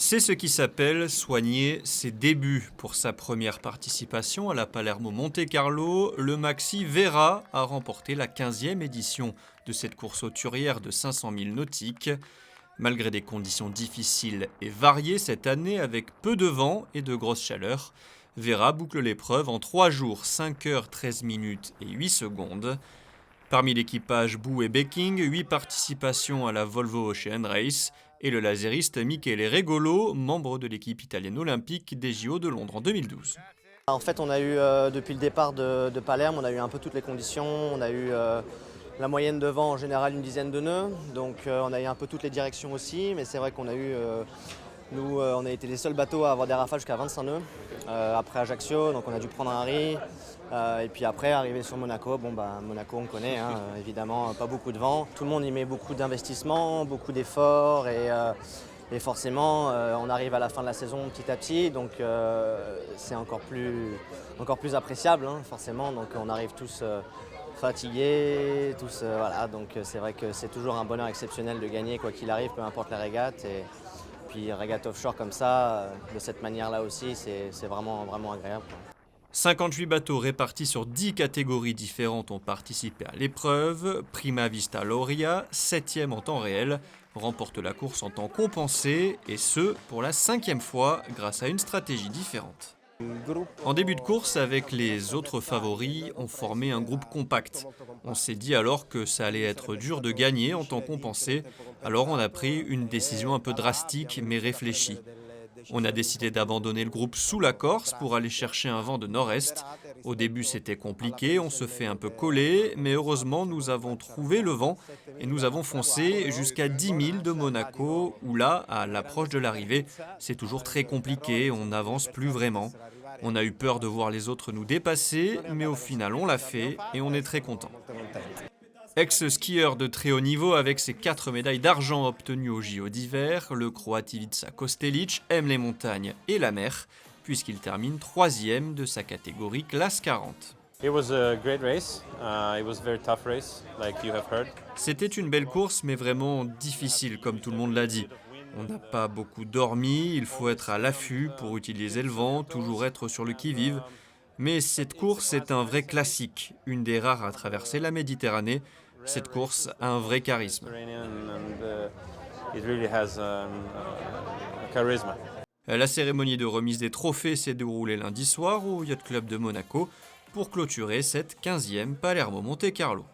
C'est ce qui s'appelle soigner ses débuts. Pour sa première participation à la Palermo Monte-Carlo, le Maxi Vera a remporté la 15e édition de cette course hauturière de 500 000 nautiques. Malgré des conditions difficiles et variées cette année avec peu de vent et de grosses chaleurs, Vera boucle l'épreuve en 3 jours, 5 heures 13 minutes et 8 secondes. Parmi l'équipage Bou et Becking, 8 participations à la Volvo Ocean Race et le laseriste Michele Regolo, membre de l'équipe italienne olympique des JO de Londres en 2012. En fait, on a eu, depuis le départ de Palerme, on a eu un peu toutes les conditions. On a eu la moyenne de vent en général une dizaine de nœuds, donc on a eu un peu toutes les directions aussi, mais c'est vrai qu'on a eu, nous on a été les seuls bateaux à avoir des rafales jusqu'à 25 nœuds, après Ajaccio, donc on a dû prendre un riz, et puis après arriver sur Monaco, Monaco on connaît, hein, évidemment pas beaucoup de vent, tout le monde y met beaucoup d'investissement, beaucoup d'efforts, et forcément, on arrive à la fin de la saison petit à petit, donc c'est encore plus appréciable, hein, forcément. Donc on arrive tous fatigués, voilà. Donc c'est vrai que c'est toujours un bonheur exceptionnel de gagner quoi qu'il arrive, peu importe la régate. Et puis régate offshore comme ça, de cette manière-là aussi, c'est vraiment agréable, quoi. 58 bateaux répartis sur 10 catégories différentes ont participé à l'épreuve. Prima Vista Lauria, 7e en temps réel, remporte la course en temps compensé, et ce, pour la 5e fois, grâce à une stratégie différente. En début de course, avec les autres favoris, on formait un groupe compact. On s'est dit alors que ça allait être dur de gagner en temps compensé, alors on a pris une décision un peu drastique mais réfléchie. On a décidé d'abandonner le groupe sous la Corse pour aller chercher un vent de nord-est. Au début c'était compliqué, on se fait un peu coller, mais heureusement nous avons trouvé le vent et nous avons foncé jusqu'à 10 000 de Monaco, où là, à l'approche de l'arrivée, c'est toujours très compliqué, on n'avance plus vraiment. On a eu peur de voir les autres nous dépasser, mais au final on l'a fait et on est très content. Ex-skieur de très haut niveau avec ses 4 médailles d'argent obtenues au JO d'hiver, le Croate Ivica Kostelić aime les montagnes et la mer, puisqu'il termine 3e de sa catégorie classe 40. C'était une belle course, mais vraiment difficile, comme tout le monde l'a dit. On n'a pas beaucoup dormi, il faut être à l'affût pour utiliser le vent, toujours être sur le qui-vive. Mais cette course est un vrai classique, une des rares à traverser la Méditerranée. Cette course a un vrai charisme. La cérémonie de remise des trophées s'est déroulée lundi soir au Yacht Club de Monaco pour clôturer cette 15e Palermo Monte-Carlo.